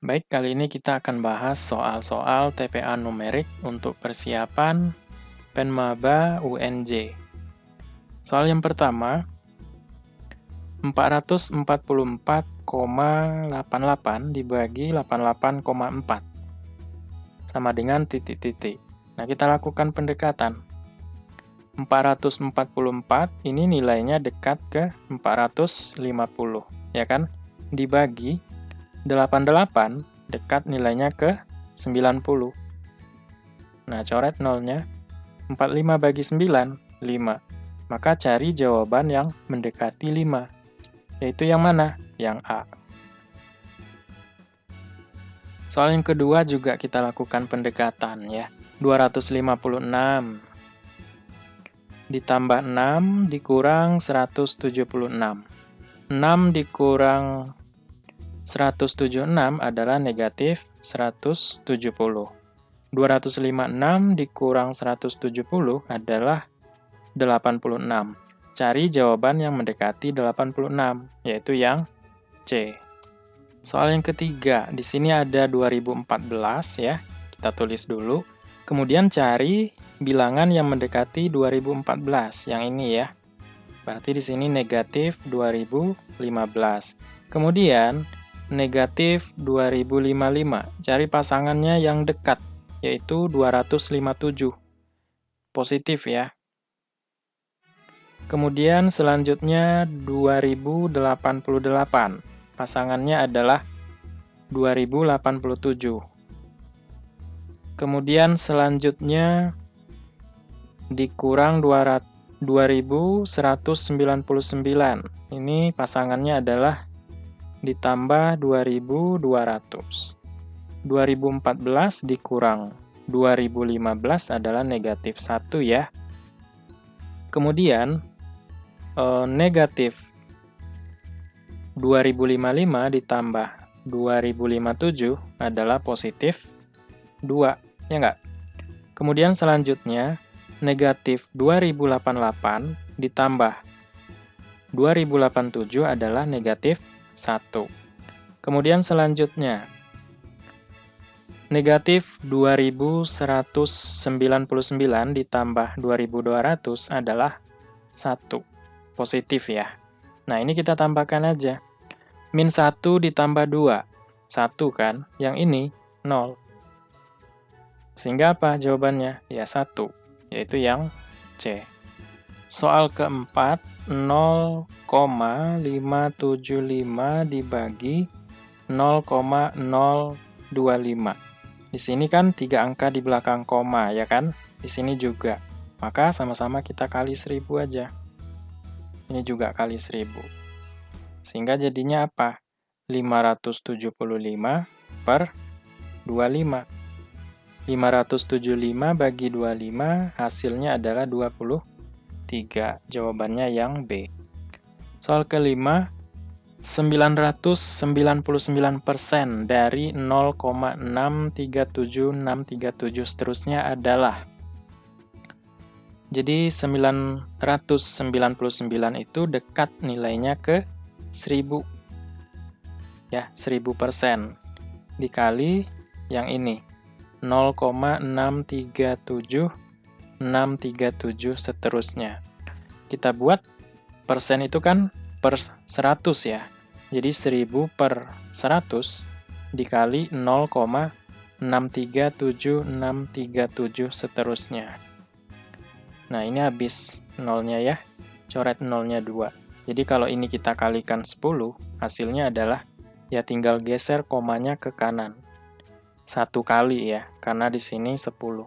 Baik, kali ini kita akan bahas soal-soal TPA numerik untuk persiapan Penmaba UNJ. Soal yang pertama, 444,88 dibagi 88,4 sama dengan titik-titik. Nah, kita lakukan pendekatan. 444 ini nilainya dekat ke 450, ya kan? Dibagi 88 dekat nilainya ke 90. Nah, coret nolnya. 45 bagi 9, 5. Maka cari jawaban yang mendekati 5. Yaitu yang mana? Yang A. Soal yang kedua juga kita lakukan pendekatan ya. 256 ditambah 6 dikurang 176. 6 dikurang 176 adalah negatif 170. 256 dikurang 170 adalah 86. Cari jawaban yang mendekati 86, yaitu yang C. Soal yang ketiga, di sini ada 2014 ya. Kita tulis dulu. Kemudian cari bilangan yang mendekati 2014, yang ini ya. Berarti di sini negatif 2015. Kemudian negatif 2055. Cari pasangannya yang dekat, yaitu 257. Positif ya. Kemudian selanjutnya 2088. Pasangannya adalah 2087. Kemudian selanjutnya dikurang 2199. Ini pasangannya adalah ditambah 2200. 2014 dikurang 2015 adalah negatif 1 ya. Kemudian negatif 2055 ditambah 2057 adalah positif 2, ya enggak? Kemudian selanjutnya negatif 2088 ditambah 2087 adalah negatif 1. Kemudian selanjutnya negatif 2199 ditambah 2200 adalah 1. Positif ya. Nah, ini kita tambahkan aja. Min 1 ditambah 2. 1 kan? Yang ini 0. Sehingga apa jawabannya? Ya 1. Yaitu yang C. Soal keempat, 0,575 dibagi 0,025. Di sini kan 3 angka di belakang koma, ya kan? Di sini juga. Maka sama-sama kita kali 1000 aja. Ini juga kali 1000. Sehingga jadinya apa? 575 per 25. 575 bagi 25 hasilnya adalah 23. Jawabannya yang B. Soal kelima, 999% dari 0,637637 seterusnya adalah. Jadi 999 itu dekat nilainya ke 1000. Ya, 1000%. Dikali yang ini. 0,637637 seterusnya. Kita buat persen itu kan per 100 ya. Jadi 1000 per 100 dikali 0,637637 seterusnya. Nah, ini habis nolnya ya. Coret nolnya 2. Jadi kalau ini kita kalikan 10, hasilnya adalah ya tinggal geser komanya ke kanan. 1 kali ya, karena di sini 10.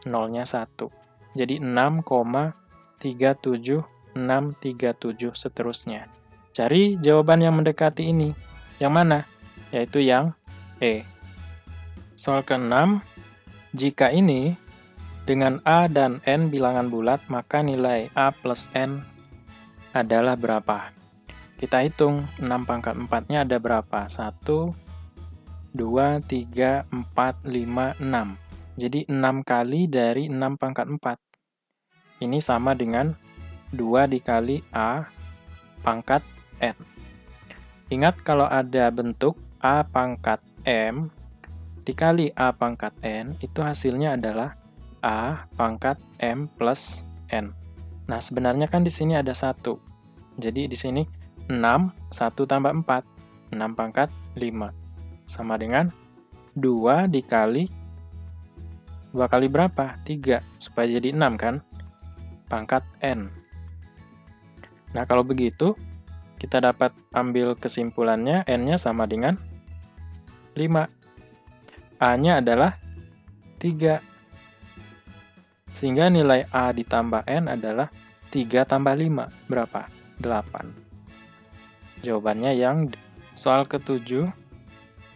Nolnya 1. Jadi 6,37637 seterusnya. Cari jawaban yang mendekati ini. Yang mana? Yaitu yang E. Soal ke-6, jika ini dengan A dan N bilangan bulat, maka nilai A plus N adalah berapa? Kita hitung 6 pangkat 4-nya ada berapa? 1, 2, 3, 4, 5, 6. Jadi 6 kali dari 6 pangkat 4. Ini sama dengan 2 dikali A pangkat N. Ingat kalau ada bentuk A pangkat M dikali A pangkat N, itu hasilnya adalah A pangkat M plus N. Nah, sebenarnya kan di sini ada 1. Jadi di sini 6, 1 tambah 4. 6 pangkat 5. Sama dengan 2 dikali 2 kali berapa? 3. Supaya jadi 6 kan? Pangkat N. Nah, kalau begitu, kita dapat ambil kesimpulannya, N-nya sama dengan 5. A-nya adalah 3. Sehingga nilai A ditambah N adalah 3 tambah 5. Berapa? 8. Jawabannya yang soal ke-7.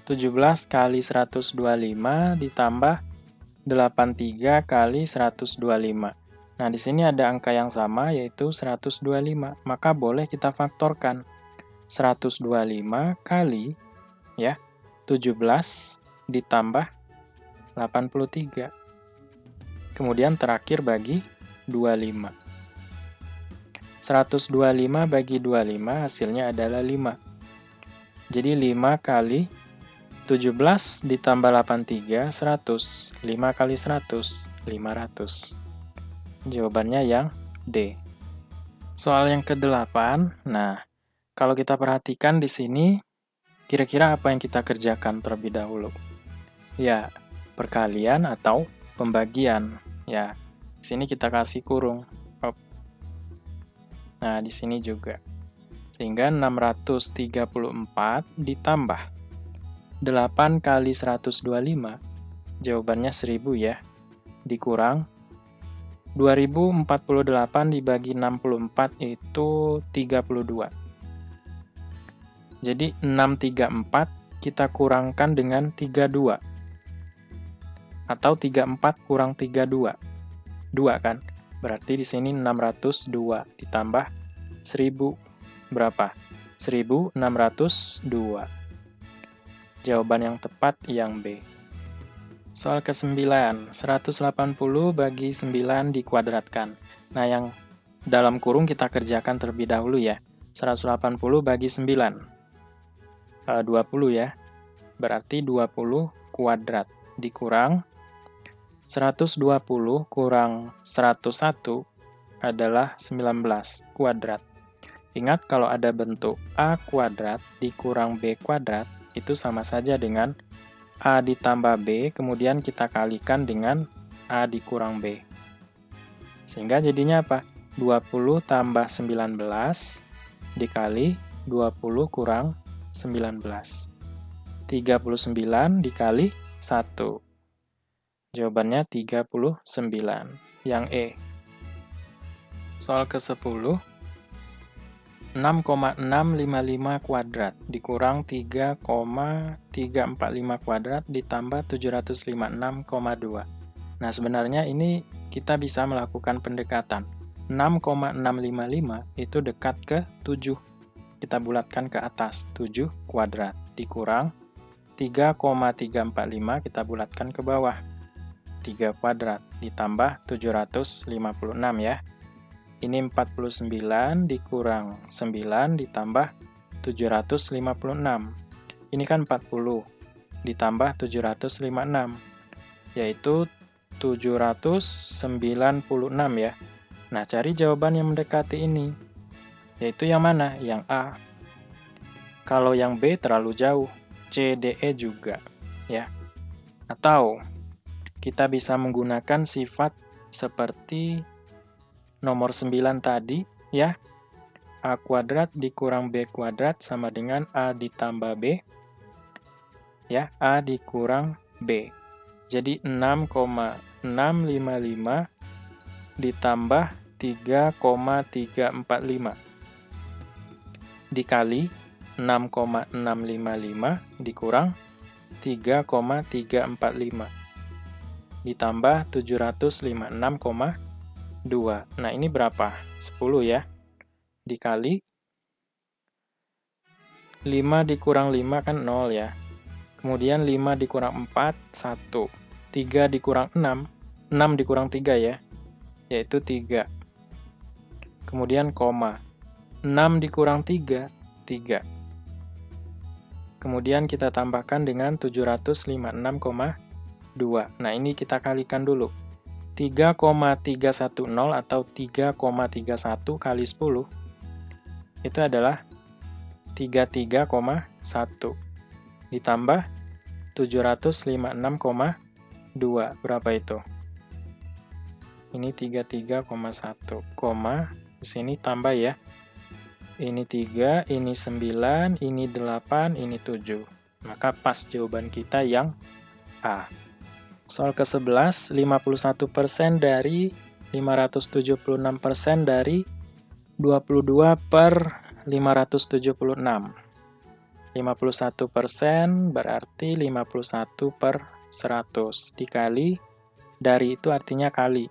17 kali 125 ditambah 83 kali 125. Nah, di sini ada angka yang sama, yaitu 125. Maka boleh kita faktorkan. 125 kali, ya, 17 ditambah 83. Kemudian terakhir bagi 25. 125 bagi 25 hasilnya adalah 5. Jadi 5 kali 17 ditambah 83, 100. 5 kali 100, 500. Jawabannya yang D. Soal yang ke-8. Nah, kalau kita perhatikan di sini, kira-kira apa yang kita kerjakan terlebih dahulu? Ya, perkalian atau pembagian. Ya, di sini kita kasih kurung. Nah, di sini juga. Sehingga 634 ditambah 8 kali 125, jawabannya 1000 ya. Dikurang 2048 dibagi 64 itu 32. Jadi 634 kita kurangkan dengan 32. Atau 34 kurang 32. 2 kan? Berarti di sini 602 ditambah 1000. Berapa? 1602. Jawaban yang tepat yang B. Soal ke-9, 180 bagi 9 dikuadratkan. Nah, yang dalam kurung kita kerjakan terlebih dahulu ya. 180 bagi 9. 20 ya. Berarti 20 kuadrat dikurang 120 kurang 101 adalah 19 kuadrat. Ingat kalau ada bentuk A kuadrat dikurang B kuadrat, itu sama saja dengan A ditambah B, kemudian kita kalikan dengan A dikurang B. Sehingga jadinya apa? 20 tambah 19 dikali 20 kurang 19. 39 dikali 1. Jawabannya 39, yang E. Soal ke-10, 6,655 kuadrat dikurang 3,345 kuadrat ditambah 756,2. Nah, sebenarnya ini kita bisa melakukan pendekatan. 6,655 itu dekat ke 7. Kita bulatkan ke atas, 7 kuadrat dikurang 3,345 kita bulatkan ke bawah. 3 kuadrat ditambah 756 ya. Ini 49 dikurang 9 ditambah 756. Ini kan 40 ditambah 756, yaitu 796 ya. Nah, cari jawaban yang mendekati ini. Yaitu yang mana? Yang A. Kalau yang B terlalu jauh, C, D, E juga. Ya. Atau kita bisa menggunakan sifat seperti nomor 9 tadi, ya. A kuadrat dikurang B kuadrat sama dengan A ditambah B. Ya, A dikurang B. Jadi 6,655 ditambah 3,345. Dikali 6,655 dikurang 3,345. Ditambah 756,2. Nah, ini berapa? 10 ya. Dikali 5 dikurang 5 kan 0 ya. Kemudian 5 dikurang 4, 1. 3 dikurang 6, 6 dikurang 3 ya, yaitu 3. Kemudian koma. 6 dikurang 3, 3. Kemudian kita tambahkan dengan 756,2. Nah, ini kita kalikan dulu. 3,310 atau 3,31 kali 10 itu adalah 33,1. Ditambah 756,2. Berapa itu? Ini 33,1, di sini tambah ya. Ini 3, ini 9, ini 8, ini 7. Maka pas jawaban kita yang A. Soal ke-11, 51% dari 576% dari 22/576. 51% berarti 51/100. Dikali, dari itu artinya kali.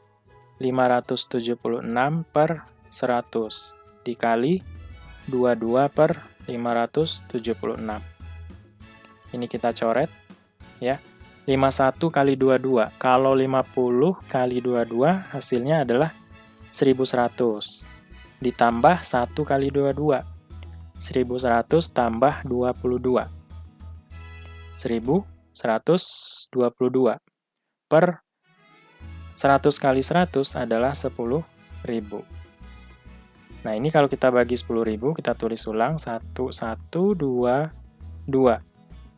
576/100. Dikali 22/576. Ini kita coret, ya. 51 kali 22. Kalau 50 kali 22, hasilnya adalah 1100. Ditambah 1 kali 22. 1100 tambah 22. 1122. Per 100 kali 100 adalah 10.000. Nah, ini kalau kita bagi 10.000, kita tulis ulang. 1, 1, 2, 2.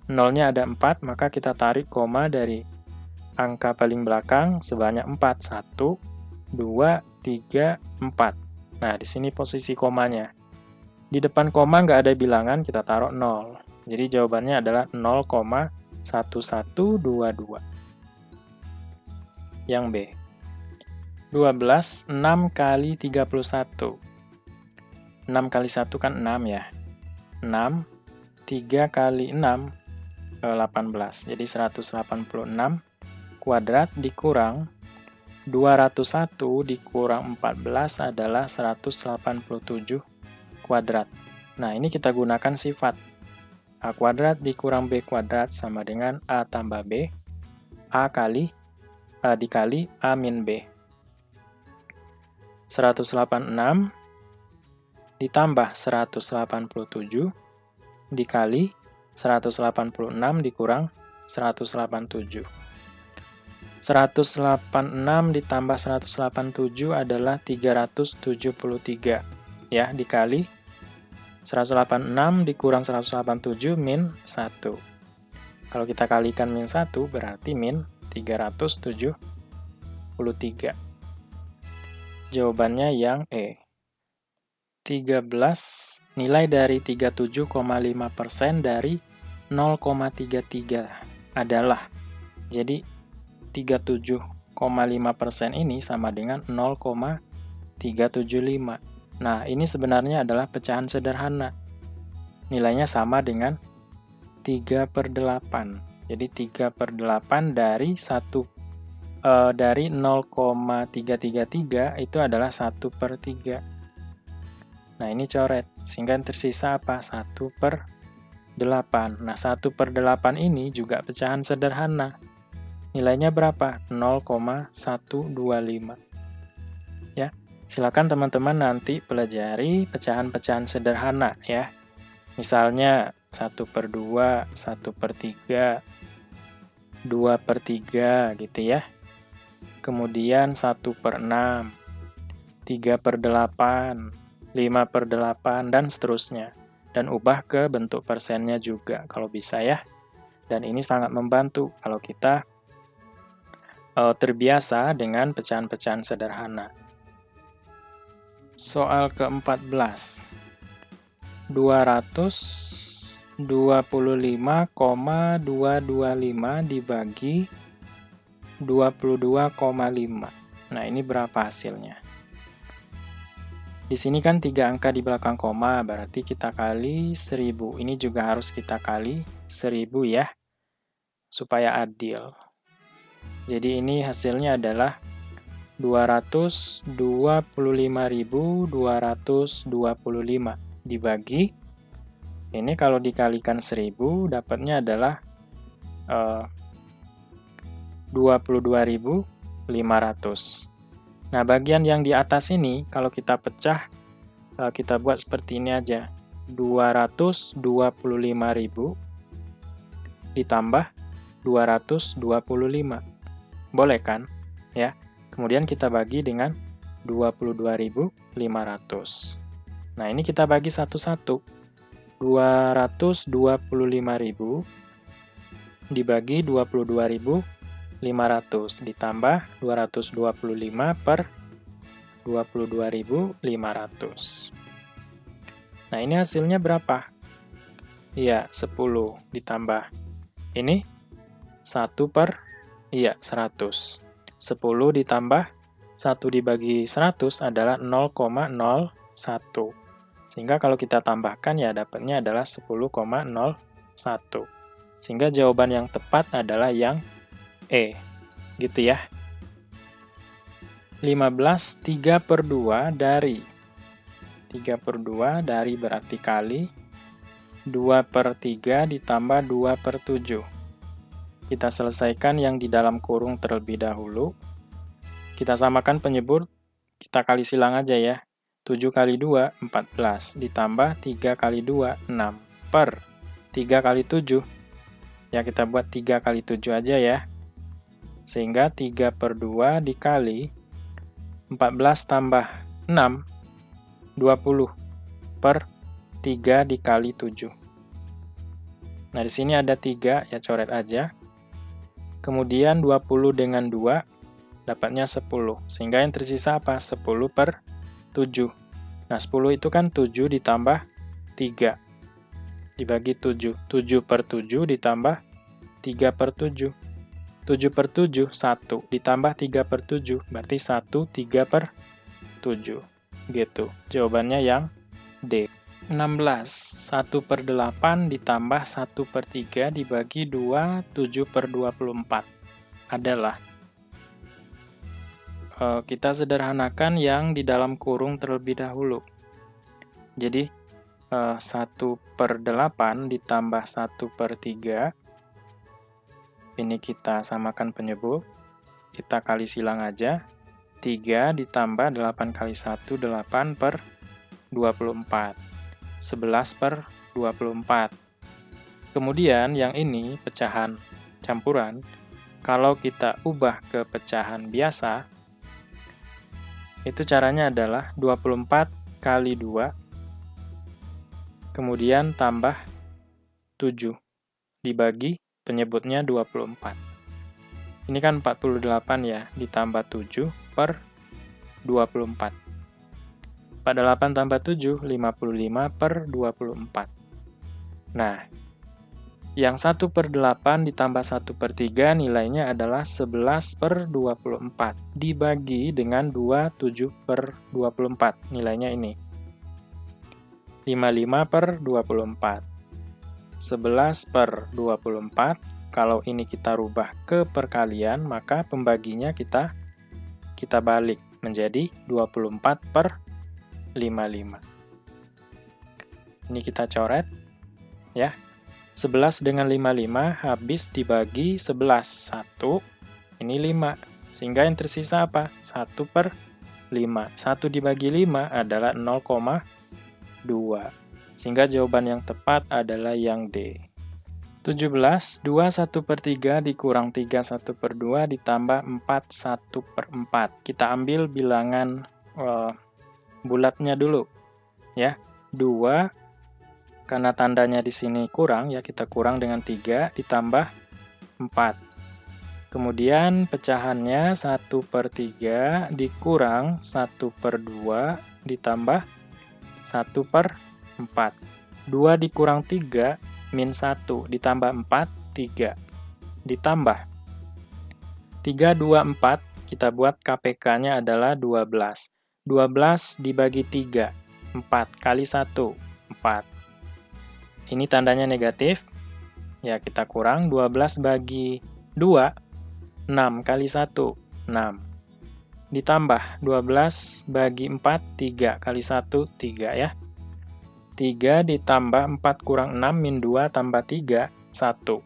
Nolnya ada 4, maka kita tarik koma dari angka paling belakang sebanyak 4. 1, 2, 3, 4. Nah, di sini posisi komanya. Di depan koma nggak ada bilangan, kita taruh 0. Jadi jawabannya adalah 0,1122. Yang B. 12, 6 kali 31. 6 kali 1 kan 6 ya. 6, 3 kali 6, 18. Jadi 186 kuadrat dikurang 201 dikurang 14 adalah 187 kuadrat. Nah, ini kita gunakan sifat. A kuadrat dikurang B kuadrat sama dengan A tambah B. A dikali A min B. 186 ditambah 187 dikali 186 dikurang 187. 186 ditambah 187 adalah 373. Ya, dikali 186 dikurang 187 min 1. Kalau kita kalikan min 1 berarti min 373. Jawabannya yang E. 13, nilai dari 37,5% dari 0,33 adalah. Jadi 37,5% ini sama dengan 0,375. Nah, ini sebenarnya adalah pecahan sederhana. Nilainya sama dengan 3/8. Jadi 3/8 dari 0,333 itu adalah 1/3. Nah, ini coret. Sehingga yang tersisa apa? 1/8. Nah, 1/8 ini juga pecahan sederhana. Nilainya berapa? 0,125. Ya, silakan teman-teman nanti pelajari pecahan-pecahan sederhana ya. Misalnya 1/2, 1/3, 2/3 gitu ya. Kemudian 1/6, 3/8, 5/8, dan seterusnya. Dan ubah ke bentuk persennya juga kalau bisa ya. Dan ini sangat membantu kalau kita terbiasa dengan pecahan-pecahan sederhana. Soal ke-14. 225,225 dibagi 22,5. Nah, ini berapa hasilnya? Di sini kan 3 angka di belakang koma, berarti kita kali 1000. Ini juga harus kita kali 1000 ya, supaya adil. Jadi ini hasilnya adalah 225.225 dibagi. Ini kalau dikalikan 1000, dapatnya adalah 22.500. Nah, bagian yang di atas ini, kalau kita pecah, kita buat seperti ini aja. 225.000 ditambah 225. Boleh kan? Ya. Kemudian kita bagi dengan 22.500. Nah, ini kita bagi satu-satu. 225.000 dibagi 22.500 ditambah 225 per 22.500. Nah, ini hasilnya berapa? Iya, 10 ditambah. Ini 1 per, 100. 10 ditambah 1 dibagi 100 adalah 0,01. Sehingga kalau kita tambahkan ya dapatnya adalah 10,01. Sehingga jawaban yang tepat adalah yang E. Gitu ya. 15, 3/2 dari 3/2 dari berarti kali 2/3 ditambah 2/7. Kita selesaikan yang di dalam kurung terlebih dahulu. Kita samakan penyebut, kita kali silang aja ya. 7 kali 2, 14, ditambah 3 kali 2, 6, per 3 kali 7. Ya, kita buat 3 kali 7 aja ya. Sehingga 3/2 dikali 14 tambah 6, 20 per 3 dikali 7. Nah, di sini ada 3, ya coret aja. Kemudian 20 dengan 2, dapatnya 10. Sehingga yang tersisa apa? 10/7. Nah, 10 itu kan 7 ditambah 3. Dibagi 7. 7/7 ditambah 3/7. 7/7, 1. Ditambah 3/7, berarti 1, 3/7. Gitu. Jawabannya yang D. 16. 1/8 ditambah 1/3 dibagi 2, 7/24. Adalah. Kita sederhanakan yang di dalam kurung terlebih dahulu. Jadi, 1/8 ditambah 1/3. Ini kita samakan penyebut. Kita kali silang aja. 3 ditambah 8 kali 1, 8/24. 11/24. Kemudian yang ini pecahan campuran. Kalau kita ubah ke pecahan biasa, itu caranya adalah 24 kali 2, kemudian tambah 7, dibagi penyebutnya 24. Ini kan 48 ya, ditambah 7/24. 48 tambah 7, 55/24. Nah, yang 1/8 ditambah 1/3 nilainya adalah 11/24. Dibagi dengan 27/24. Nilainya ini. 55/24. 11/24. Kalau ini kita rubah ke perkalian, maka pembaginya kita balik menjadi 24/55. Ini kita coret, ya. 11 dengan 55 habis dibagi 11. 1, ini 5. Sehingga yang tersisa apa? 1/5. 1 dibagi 5 adalah 0,2. Sehingga jawaban yang tepat adalah yang D. 17, 2 1/3 dikurang 3 1/2 ditambah 4 1/4. Kita ambil bilangan bulatnya dulu. Ya, 2, karena tandanya di sini kurang, ya kita kurang dengan 3 ditambah 4. Kemudian pecahannya 1/3 dikurang 1/2 ditambah 1/4. 2 dikurang 3, min 1, ditambah 4, 3. Ditambah 3, 2, 4, kita buat KPK-nya adalah 12. 12 dibagi 3, 4 kali 1, 4. Ini tandanya negatif, ya kita kurang. 12 bagi 2, 6 kali 1, 6. Ditambah 12 bagi 4, 3 kali 1, 3 ya. 3 ditambah 4 kurang 6 min 2 tambah 3, 1.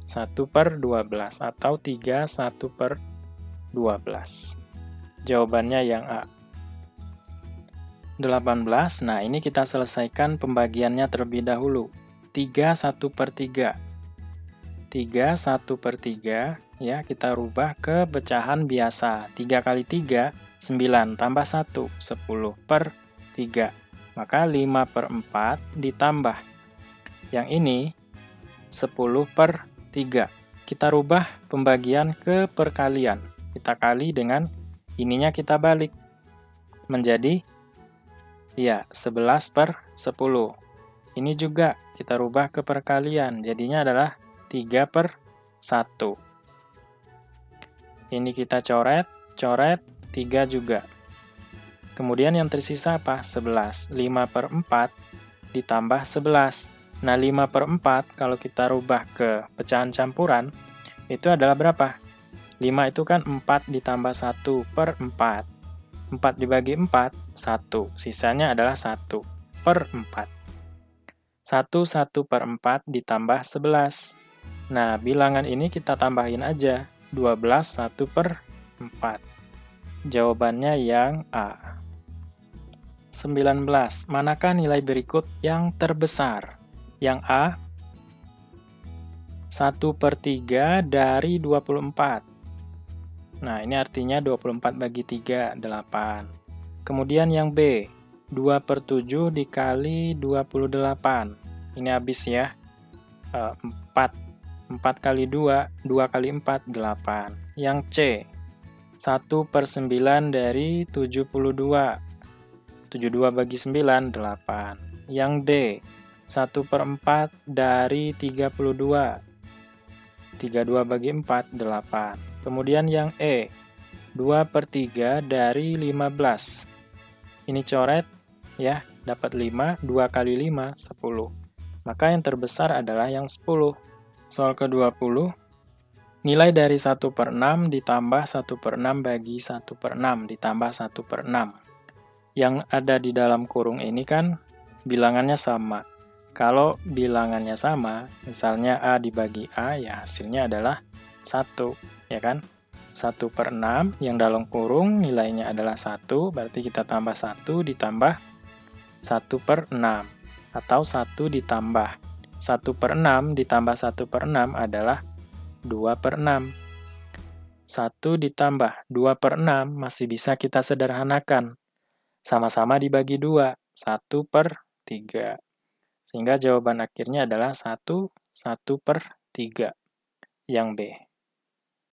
1/12 atau 3 1/12. Jawabannya yang A. 18. Nah, ini kita selesaikan pembagiannya terlebih dahulu. 3 1/3. 3, 1/3, ya, kita rubah ke pecahan biasa. 3 kali 3, 9, tambah 1, 10/3. Maka 5/4 ditambah. Yang ini, 10/3. Kita rubah pembagian ke perkalian. Kita kali dengan ininya kita balik. Menjadi, ya, 11/10. Ini juga kita rubah ke perkalian. Jadinya adalah 3/1. Ini kita coret, 3 juga. Kemudian yang tersisa apa? 11. 5/4 ditambah 11. Nah, 5/4 kalau kita rubah ke pecahan campuran, itu adalah berapa? 5 itu kan 4 ditambah 1/4. 4 dibagi 4, 1. Sisanya adalah 1/4. 1/4 ditambah 11. Nah, bilangan ini kita tambahin aja. 12 1/4. Jawabannya yang A. 19. Manakah nilai berikut yang terbesar? Yang A, 1/3 dari 24. Nah, ini artinya 24 bagi 3, 8. Kemudian yang B, 2/7 dikali 28. Ini habis ya, 4. 4 kali 2, 2 kali 4, 8. Yang C, 1/9 dari 72. 72 bagi 9, 8. Yang D, 1/4 dari 32. 32 bagi 4, 8. Kemudian yang E, 2/3 dari 15. Ini coret, ya, dapat 5, 2 kali 5, 10. Maka yang terbesar adalah yang 10. Soal ke-20, nilai dari 1/6 ditambah 1/6 bagi 1/6 ditambah 1/6. Yang ada di dalam kurung ini kan bilangannya sama. Kalau bilangannya sama, misalnya A dibagi A, ya hasilnya adalah 1, ya kan? 1/6 yang dalam kurung nilainya adalah 1, berarti kita tambah 1 ditambah 1/6. Atau 1 ditambah 1/6 ditambah 1/6 /6 2/6. 1 ditambah 2/6 masih bisa kita sederhanakan. Sama-sama dibagi 2, 1/3. Sehingga jawaban akhirnya adalah 1/3. Yang B.